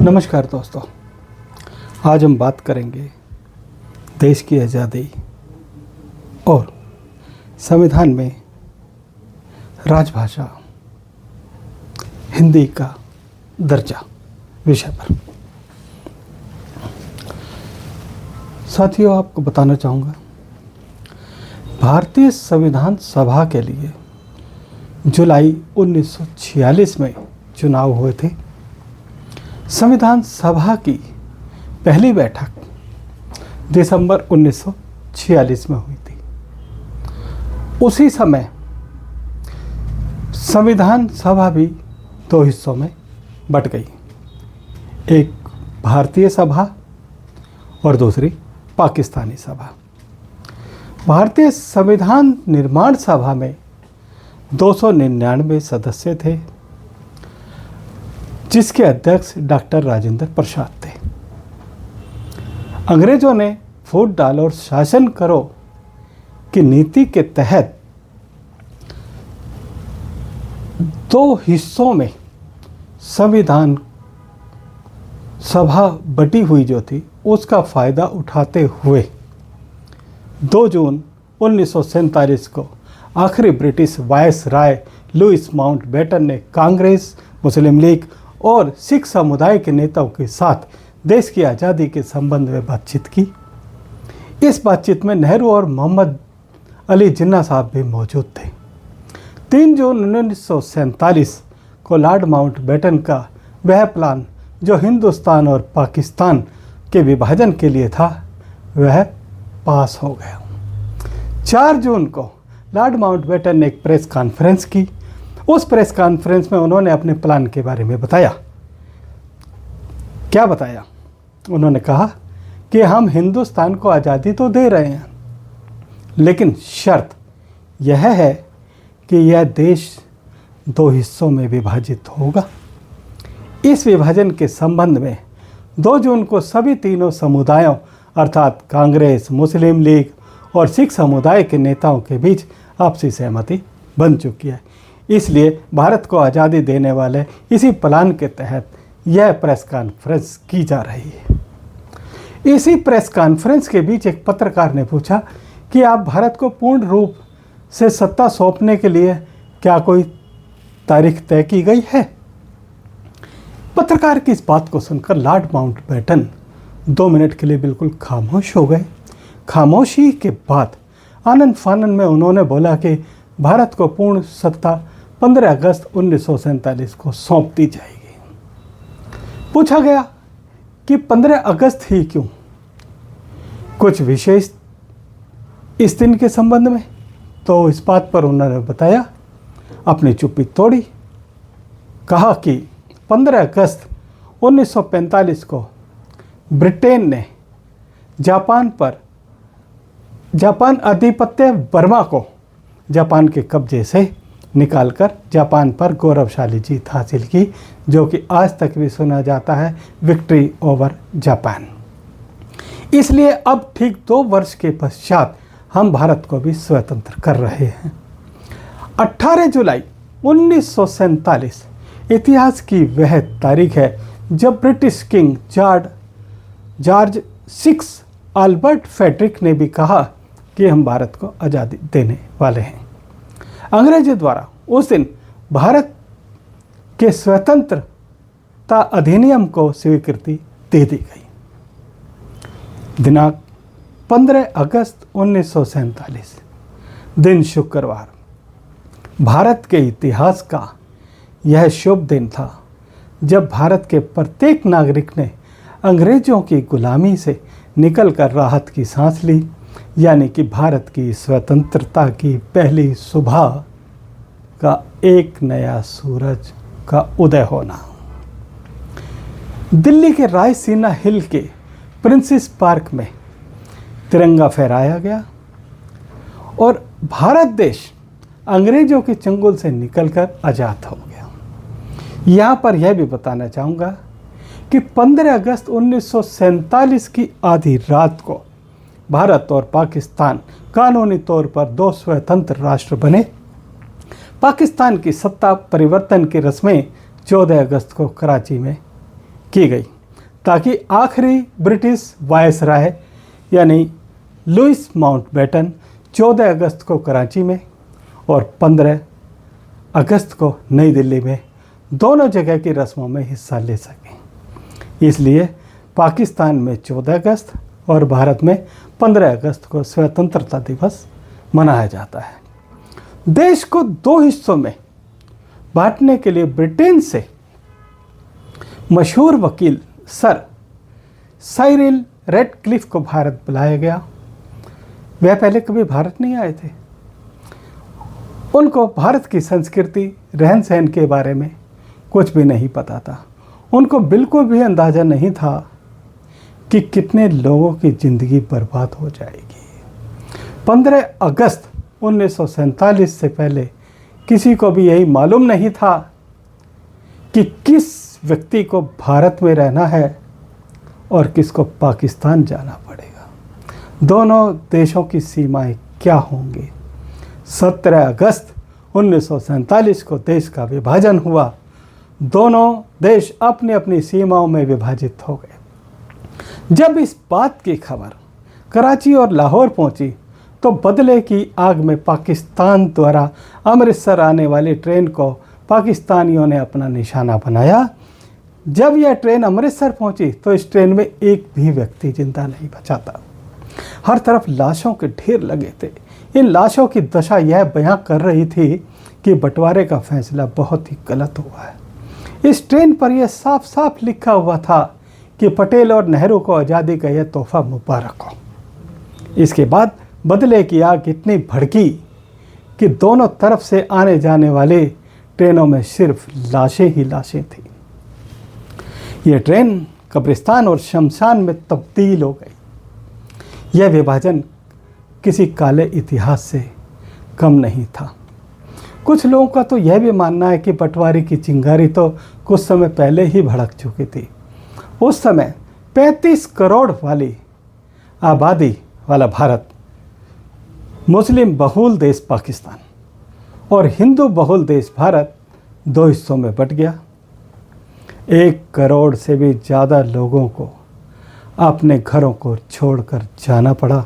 नमस्कार दोस्तों, आज हम बात करेंगे देश की आज़ादी और संविधान में राजभाषा हिंदी का दर्जा विषय पर। साथियों, आपको बताना चाहूँगा, भारतीय संविधान सभा के लिए जुलाई 1946 में चुनाव हुए थे। संविधान सभा की पहली बैठक दिसंबर 1946 में हुई थी। उसी समय संविधान सभा भी दो हिस्सों में बट गई, एक भारतीय सभा और दूसरी पाकिस्तानी सभा। भारतीय संविधान निर्माण सभा में 299 सदस्य थे, जिसके अध्यक्ष डॉक्टर राजेंद्र प्रसाद थे। अंग्रेजों ने फूट डालो और शासन करो की नीति के तहत दो हिस्सों में संविधान सभा बटी हुई जो थी, उसका फायदा उठाते हुए 2 जून 1947 को आखिरी ब्रिटिश वायस राय लुइस माउंटबेटन ने कांग्रेस, मुस्लिम लीग और सिख समुदाय के नेताओं के साथ देश की आज़ादी के संबंध में बातचीत की। इस बातचीत में नेहरू और मोहम्मद अली जिन्ना साहब भी मौजूद थे। 3 जून 1947 को लॉर्ड माउंटबेटन का वह प्लान जो हिंदुस्तान और पाकिस्तान के विभाजन के लिए था, वह पास हो गया। 4 जून को लॉर्ड माउंटबेटन ने एक प्रेस कॉन्फ्रेंस की। उस प्रेस कॉन्फ्रेंस में उन्होंने अपने प्लान के बारे में बताया। क्या बताया? उन्होंने कहा कि हम हिंदुस्तान को आज़ादी तो दे रहे हैं, लेकिन शर्त यह है कि यह देश 2 हिस्सों में विभाजित होगा। इस विभाजन के संबंध में 2 जून को सभी तीनों समुदायों अर्थात कांग्रेस, मुस्लिम लीग और सिख समुदाय के नेताओं के बीच आपसी सहमति बन चुकी है। इसलिए भारत को आज़ादी देने वाले इसी प्लान के तहत यह प्रेस कॉन्फ्रेंस की जा रही है। इसी प्रेस कॉन्फ्रेंस के बीच एक पत्रकार ने पूछा कि आप भारत को पूर्ण रूप से सत्ता सौंपने के लिए क्या कोई तारीख तय की गई है? पत्रकार की इस बात को सुनकर लॉर्ड माउंटबेटन 2 मिनट के लिए बिल्कुल खामोश हो गए। खामोशी के बाद आनन फानन में उन्होंने बोला कि भारत को पूर्ण सत्ता 15 अगस्त 1947 को सौंप दी जाएगी। पूछा गया कि 15 अगस्त ही क्यों? कुछ विशेष इस दिन के संबंध में? तो इस बात पर उन्होंने बताया, अपनी चुप्पी तोड़ी। कहा कि 15 अगस्त 1945 को ब्रिटेन ने जापान आधिपत्य बर्मा को जापान के कब्जे से निकालकर जापान पर गौरवशाली जीत हासिल की, जो कि आज तक भी सुना जाता है विक्ट्री ओवर जापान। इसलिए अब ठीक 2 वर्ष के पश्चात हम भारत को भी स्वतंत्र कर रहे हैं। 18 जुलाई 1947 इतिहास की वह तारीख है जब British King George 6 Albert Frederick ने भी कहा कि हम भारत को आज़ादी देने वाले हैं। अंग्रेजों द्वारा उस दिन भारत के स्वतंत्रता अधिनियम को स्वीकृति दे दी गई। दिनांक 15 अगस्त 1947 दिन शुक्रवार भारत के इतिहास का यह शुभ दिन था जब भारत के प्रत्येक नागरिक ने अंग्रेजों की गुलामी से निकलकर राहत की सांस ली, यानी कि भारत की स्वतंत्रता की पहली सुबह का एक नया सूरज का उदय होना। दिल्ली के रायसीना हिल के प्रिंसेस पार्क में तिरंगा फहराया गया और भारत देश अंग्रेजों के चंगुल से निकलकर आज़ाद हो गया। यहाँ पर यह भी बताना चाहूँगा कि 15 अगस्त 1947 की आधी रात को भारत और पाकिस्तान कानूनी तौर पर 2 स्वतंत्र राष्ट्र बने। पाकिस्तान की सत्ता परिवर्तन की रस्में 14 अगस्त को कराची में की गई। ताकि आखिरी ब्रिटिश वायसराय यानी लुइस माउंटबेटन 14 अगस्त को कराची में और 15 अगस्त को नई दिल्ली में दोनों जगह की रस्मों में हिस्सा ले सकें। इसलिए पाकिस्तान में 14 अगस्त और भारत में 15 अगस्त को स्वतंत्रता दिवस मनाया जाता है। देश को दो हिस्सों में बांटने के लिए ब्रिटेन से मशहूर वकील सर साइरिल रेडक्लिफ को भारत बुलाया गया। वह पहले कभी भारत नहीं आए थे। उनको भारत की संस्कृति, रहन सहन के बारे में कुछ भी नहीं पता था। उनको बिल्कुल भी अंदाज़ा नहीं था कि कितने लोगों की ज़िंदगी बर्बाद हो जाएगी। 15 अगस्त 1947 से पहले किसी को भी यही मालूम नहीं था कि किस व्यक्ति को भारत में रहना है और किसको पाकिस्तान जाना पड़ेगा। दोनों देशों की सीमाएं क्या होंगी। 17 अगस्त 1947 को देश का विभाजन हुआ। दोनों देश अपनी अपनी सीमाओं में विभाजित हो गए। जब इस बात की खबर कराची और लाहौर पहुंची तो बदले की आग में पाकिस्तान द्वारा अमृतसर आने वाली ट्रेन को पाकिस्तानियों ने अपना निशाना बनाया। जब यह ट्रेन अमृतसर पहुंची तो इस ट्रेन में एक भी व्यक्ति जिंदा नहीं बचा था। हर तरफ लाशों के ढेर लगे थे। इन लाशों की दशा यह बयां कर रही थी कि बंटवारे का फैसला बहुत ही गलत हुआ है। इस ट्रेन पर यह साफ साफ लिखा हुआ था कि पटेल और नेहरू को आज़ादी का यह तोहफा मुबारक हो। इसके बाद बदले की आग इतनी भड़की कि दोनों तरफ से आने जाने वाली ट्रेनों में सिर्फ लाशें ही लाशें थी। यह ट्रेन कब्रिस्तान और शमशान में तब्दील हो गई। यह विभाजन किसी काले इतिहास से कम नहीं था। कुछ लोगों का तो यह भी मानना है कि बंटवारे की चिंगारी तो कुछ समय पहले ही भड़क चुकी थी। उस समय 35 करोड़ वाली आबादी वाला भारत, मुस्लिम बहुल देश पाकिस्तान और हिंदू बहुल देश भारत दो हिस्सों में बंट गया। 1 करोड़ से भी ज़्यादा लोगों को अपने घरों को छोड़कर जाना पड़ा।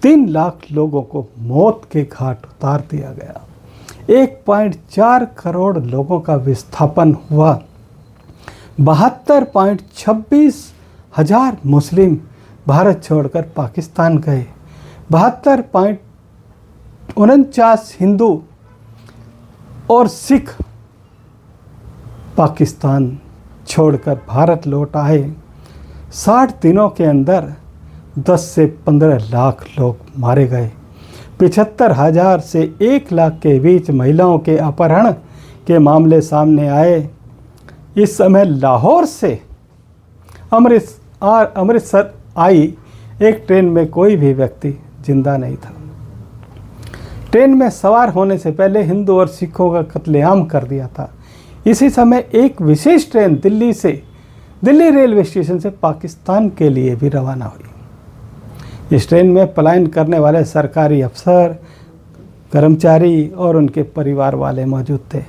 3 लाख लोगों को मौत के घाट उतार दिया गया। 1.4 करोड़ लोगों का विस्थापन हुआ। 72.26 हजार मुस्लिम भारत छोड़कर पाकिस्तान गए। 72.49 हिंदू और सिख पाकिस्तान छोड़कर भारत लौट आए। 60 दिनों के अंदर 10 से 15 लाख लोग मारे गए। 75,000 से 1 लाख के बीच महिलाओं के अपहरण के मामले सामने आए। इस समय लाहौर से अमृतसर आई एक ट्रेन में कोई भी व्यक्ति जिंदा नहीं था। ट्रेन में सवार होने से पहले हिंदू और सिखों का कत्लेआम कर दिया था। इसी समय एक विशेष ट्रेन दिल्ली रेलवे स्टेशन से पाकिस्तान के लिए भी रवाना हुई। इस ट्रेन में पलायन करने वाले सरकारी अफसर, कर्मचारी और उनके परिवार वाले मौजूद थे।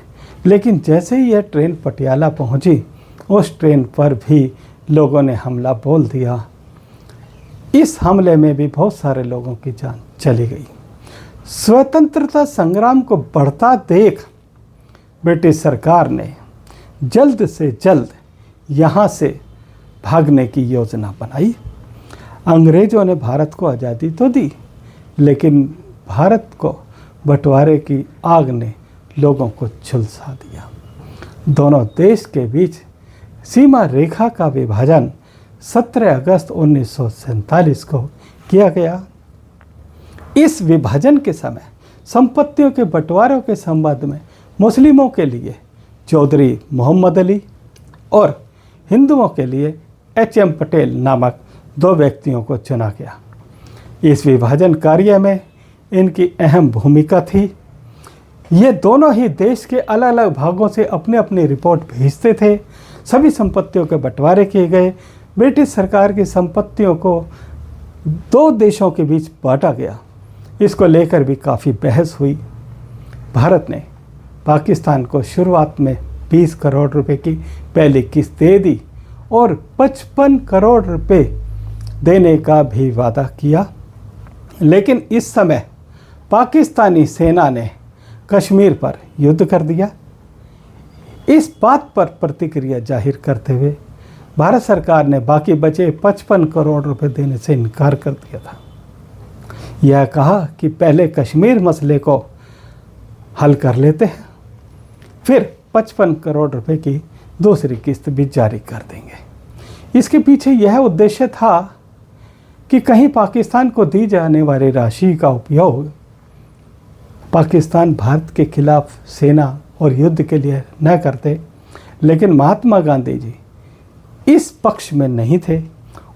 लेकिन जैसे ही यह ट्रेन पटियाला पहुंची, उस ट्रेन पर भी लोगों ने हमला बोल दिया। इस हमले में भी बहुत सारे लोगों की जान चली गई। स्वतंत्रता संग्राम को बढ़ता देख ब्रिटिश सरकार ने जल्द से जल्द यहाँ से भागने की योजना बनाई। अंग्रेज़ों ने भारत को आज़ादी तो दी, लेकिन भारत को बंटवारे की आग ने लोगों को झुलसा दिया। दोनों देश के बीच सीमा रेखा का विभाजन 17 अगस्त 1947 को किया गया। इस विभाजन के समय संपत्तियों के बंटवारों के संबंध में मुस्लिमों के लिए चौधरी मोहम्मद अली और हिंदुओं के लिए HM पटेल नामक 2 व्यक्तियों को चुना गया। इस विभाजन कार्य में इनकी अहम भूमिका थी। ये दोनों ही देश के अलग अलग भागों से अपने अपनी रिपोर्ट भेजते थे। सभी संपत्तियों के बंटवारे किए गए। ब्रिटिश सरकार की संपत्तियों को 2 देशों के बीच बांटा गया। इसको लेकर भी काफ़ी बहस हुई। भारत ने पाकिस्तान को शुरुआत में 20 करोड़ रुपए की पहली किस्त दे दी और 55 करोड़ रुपए देने का भी वादा किया। लेकिन इस समय पाकिस्तानी सेना ने कश्मीर पर युद्ध कर दिया। इस बात पर प्रतिक्रिया जाहिर करते हुए भारत सरकार ने बाकी बचे 55 करोड़ रुपए देने से इनकार कर दिया था। यह कहा कि पहले कश्मीर मसले को हल कर लेते हैं, फिर 55 करोड़ रुपए की दूसरी किस्त भी जारी कर देंगे। इसके पीछे यह उद्देश्य था कि कहीं पाकिस्तान को दी जाने वाली राशि का उपयोग पाकिस्तान भारत के खिलाफ सेना और युद्ध के लिए न करते। लेकिन महात्मा गांधी जी इस पक्ष में नहीं थे।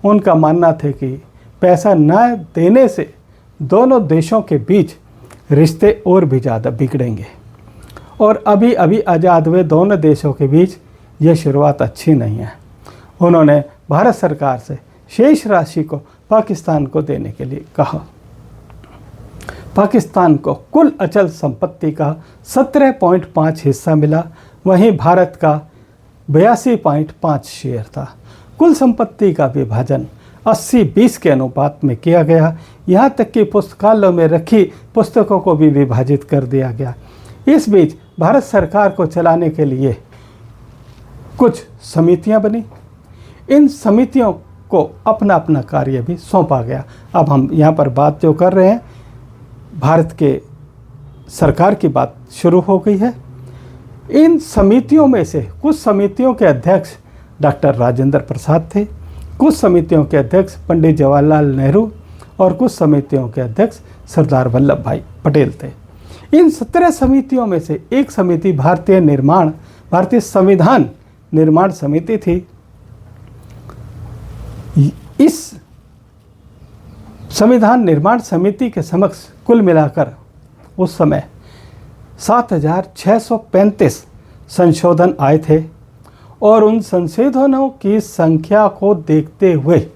उनका मानना था कि पैसा न देने से दोनों देशों के बीच रिश्ते और भी ज़्यादा बिगड़ेंगे और अभी अभी आज़ाद हुए दोनों देशों के बीच यह शुरुआत अच्छी नहीं है। उन्होंने भारत सरकार से शेष राशि को पाकिस्तान को देने के लिए कहा। पाकिस्तान को कुल अचल संपत्ति का 17.5 हिस्सा मिला, वहीं भारत का 82.5 शेयर था। कुल संपत्ति का विभाजन 80-20 के अनुपात में किया गया। यहाँ तक कि पुस्तकालयों में रखी पुस्तकों को भी विभाजित कर दिया गया। इस बीच भारत सरकार को चलाने के लिए कुछ समितियां बनी। इन समितियों को अपना अपना कार्य भी सौंपा गया। अब हम यहाँ पर बात जो कर रहे हैं, भारत के सरकार की बात शुरू हो गई है। इन समितियों में से कुछ समितियों के अध्यक्ष डॉक्टर राजेंद्र प्रसाद थे, कुछ समितियों के अध्यक्ष पंडित जवाहरलाल नेहरू और कुछ समितियों के अध्यक्ष सरदार वल्लभ भाई पटेल थे। इन 17 समितियों में से एक समिति भारतीय संविधान निर्माण समिति थी। इस संविधान निर्माण समिति के समक्ष कुल मिलाकर उस समय 7,635 संशोधन आए थे और उन संशोधनों की संख्या को देखते हुए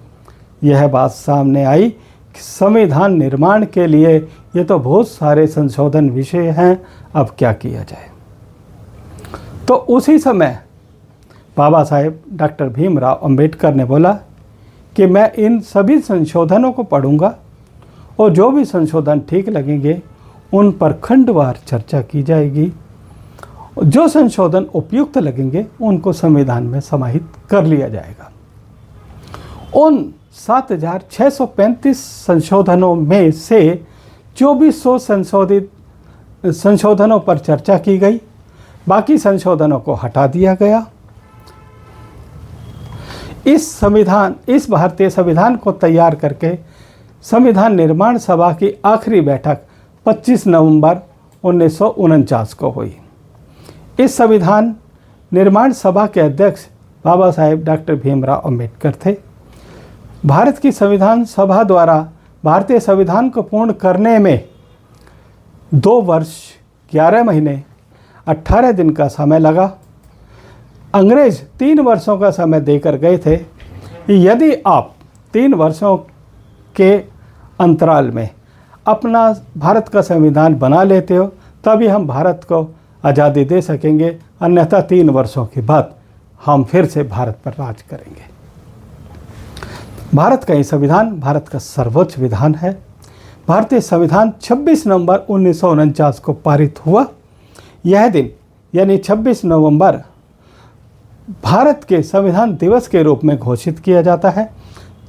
यह बात सामने आई कि संविधान निर्माण के लिए ये तो बहुत सारे संशोधन विषय हैं, अब क्या किया जाए। तो उसी समय बाबा साहेब डॉक्टर भीमराव अंबेडकर ने बोला कि मैं इन सभी संशोधनों को पढ़ूंगा और जो भी संशोधन ठीक लगेंगे उन पर खंडवार चर्चा की जाएगी। जो संशोधन उपयुक्त लगेंगे उनको संविधान में समाहित कर लिया जाएगा। उन 7,635 संशोधनों में से 2400 संशोधनों पर चर्चा की गई, बाकी संशोधनों को हटा दिया गया। इस भारतीय संविधान को तैयार करके संविधान निर्माण सभा की आखिरी बैठक 25 नवंबर 1949 को हुई। इस संविधान निर्माण सभा के अध्यक्ष बाबा साहेब डॉक्टर भीमराव अंबेडकर थे। भारत की संविधान सभा द्वारा भारतीय संविधान को पूर्ण करने में 2 वर्ष 11 महीने 18 दिन का समय लगा। अंग्रेज 3 वर्षों का समय देकर गए थे। यदि आप 3 वर्षों के अंतराल में अपना भारत का संविधान बना लेते हो तभी हम भारत को आज़ादी दे सकेंगे, अन्यथा 3 वर्षों के बाद हम फिर से भारत पर राज करेंगे। भारत का ये संविधान भारत का सर्वोच्च विधान है। भारतीय संविधान 26 नवंबर 1949 को पारित हुआ। यह दिन यानी 26 नवंबर भारत के संविधान दिवस के रूप में घोषित किया जाता है।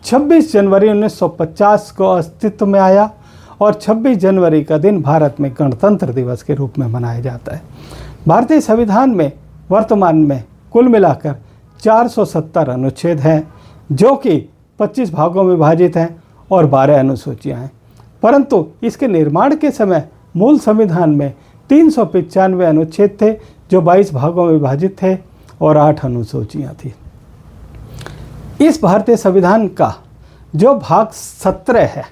26 जनवरी 1950 को अस्तित्व में आया और 26 जनवरी का दिन भारत में गणतंत्र दिवस के रूप में मनाया जाता है। भारतीय संविधान में वर्तमान में कुल मिलाकर 470 अनुच्छेद हैं, जो कि 25 भागों में विभाजित हैं और 12 अनुसूचियां हैं। परंतु इसके निर्माण के समय मूल संविधान में 395 अनुच्छेद थे, जो 22 भागों में विभाजित थे और 8 अनुसूचियां थी। इस भारतीय संविधान का जो भाग 17 है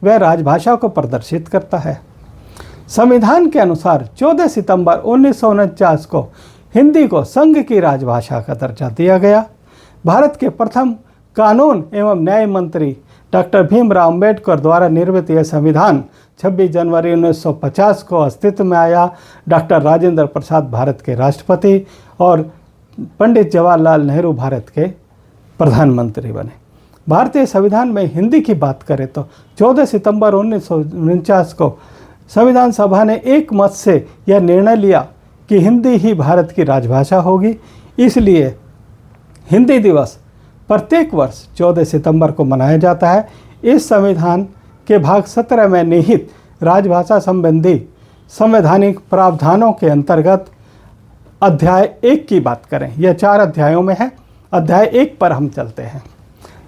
वह राजभाषा को प्रदर्शित करता है। संविधान के अनुसार 14 सितंबर 1949 को हिंदी को संघ की राजभाषा का दर्जा दिया गया। भारत के प्रथम कानून एवं न्याय मंत्री डॉक्टर भीमराव अंबेडकर द्वारा निर्मित यह संविधान 26 जनवरी 1950 को अस्तित्व में आया। डॉक्टर राजेंद्र प्रसाद भारत के राष्ट्रपति और पंडित जवाहरलाल नेहरू भारत के प्रधानमंत्री बने। भारतीय संविधान में हिंदी की बात करें तो 14 सितंबर 1949 को संविधान सभा ने एक मत से यह निर्णय लिया कि हिंदी ही भारत की राजभाषा होगी। इसलिए हिंदी दिवस प्रत्येक वर्ष 14 सितंबर को मनाया जाता है। इस संविधान के भाग 17 में निहित राजभाषा संबंधी संवैधानिक प्रावधानों के अंतर्गत अध्याय 1 की बात करें, यह 4 अध्यायों में है। अध्याय 1 पर हम चलते हैं।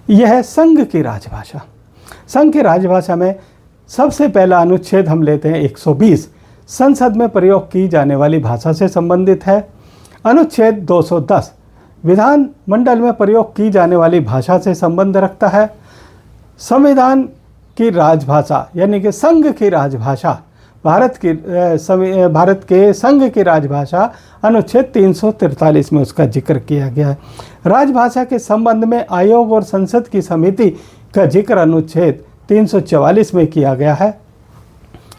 यह है संघ की राजभाषा। संघ की राजभाषा में सबसे पहला अनुच्छेद हम लेते हैं 120, संसद में प्रयोग की जाने वाली भाषा से संबंधित है। अनुच्छेद 210 विधान मंडल में प्रयोग की जाने वाली भाषा से संबंध रखता है। संविधान की राजभाषा यानी कि संघ की राजभाषा, भारत के संघ की राजभाषा अनुच्छेद 343 में उसका जिक्र किया गया है। राजभाषा के संबंध में आयोग और संसद की समिति का जिक्र अनुच्छेद 344 में किया गया है।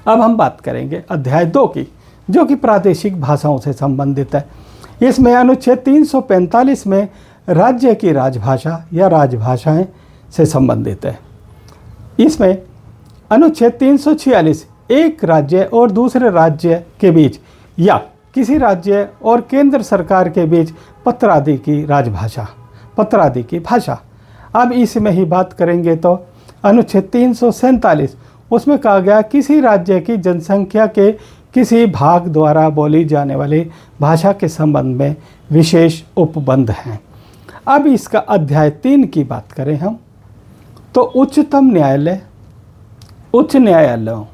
अब हम बात करेंगे अध्याय 2 की, जो कि प्रादेशिक भाषाओं से संबंधित है। इसमें अनुच्छेद 345 में राज्य की राजभाषा या राजभाषाएं से संबंधित है। इसमें अनुच्छेद 346 एक राज्य और दूसरे राज्य के बीच या किसी राज्य और केंद्र सरकार के बीच पत्र आदि की राजभाषा, पत्र आदि की भाषा। अब इसमें ही बात करेंगे तो अनुच्छेद 347 उसमें कहा गया किसी राज्य की जनसंख्या के किसी भाग द्वारा बोली जाने वाली भाषा के संबंध में विशेष उपबंध हैं। अब इसका अध्याय 3 की बात करें हम तो उच्चतम न्यायालय, उच्च न्यायालयों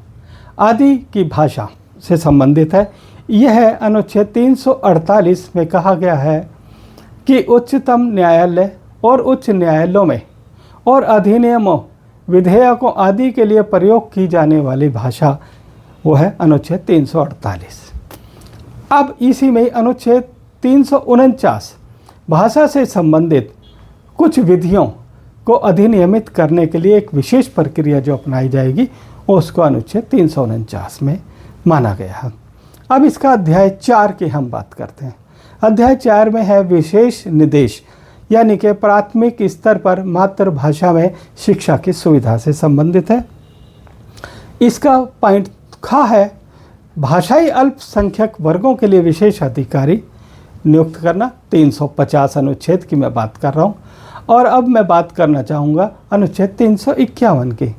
आदि की भाषा से संबंधित है। यह अनुच्छेद 348 में कहा गया है कि उच्चतम न्यायालय और उच्च न्यायालयों में और अधिनियमों, विधेयकों आदि के लिए प्रयोग की जाने वाली भाषा वो है अनुच्छेद 348। अब इसी में अनुच्छेद 349 भाषा से संबंधित कुछ विधियों को अधिनियमित करने के लिए एक विशेष प्रक्रिया जो अपनाई जाएगी उसको अनुच्छेद 349 में माना गया है। अब इसका अध्याय 4 की हम बात करते हैं। अध्याय 4 में है विशेष निर्देश, यानी कि प्राथमिक स्तर पर मातृभाषा में शिक्षा की सुविधा से संबंधित है। इसका पॉइंट खा है भाषाई अल्पसंख्यक वर्गों के लिए विशेष अधिकारी नियुक्त करना। 350 अनुच्छेद की मैं बात कर रहा हूँ। और अब मैं बात करना चाहूँगा अनुच्छेद 351 की,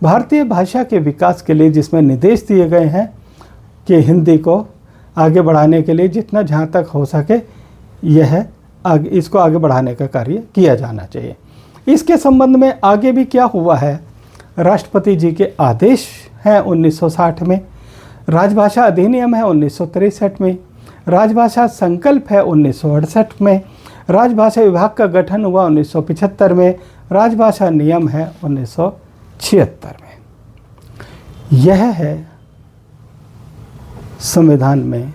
भारतीय भाषा के विकास के लिए, जिसमें निर्देश दिए गए हैं कि हिंदी को आगे बढ़ाने के लिए जितना जहाँ तक हो सके इसको आगे बढ़ाने का कार्य किया जाना चाहिए। इसके संबंध में आगे भी क्या हुआ है, राष्ट्रपति जी के आदेश हैं 1960 में, राजभाषा अधिनियम है 1963 में, राजभाषा संकल्प है 1968 में, राजभाषा विभाग का गठन हुआ 1975 में, राजभाषा नियम है 1976 में। यह है संविधान में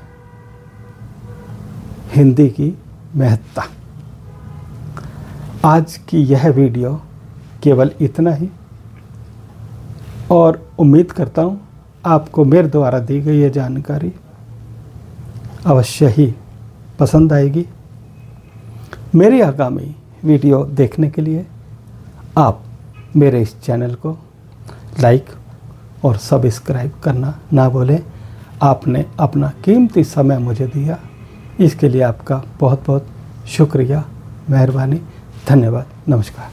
हिंदी की महत्ता। आज की यह वीडियो केवल इतना ही, और उम्मीद करता हूँ आपको मेरे द्वारा दी गई यह जानकारी अवश्य ही पसंद आएगी। मेरी आगामी वीडियो देखने के लिए आप मेरे इस चैनल को लाइक और सब्सक्राइब करना ना भूलें। आपने अपना कीमती समय मुझे दिया, इसके लिए आपका बहुत बहुत शुक्रिया, मेहरबानी, धन्यवाद, नमस्कार।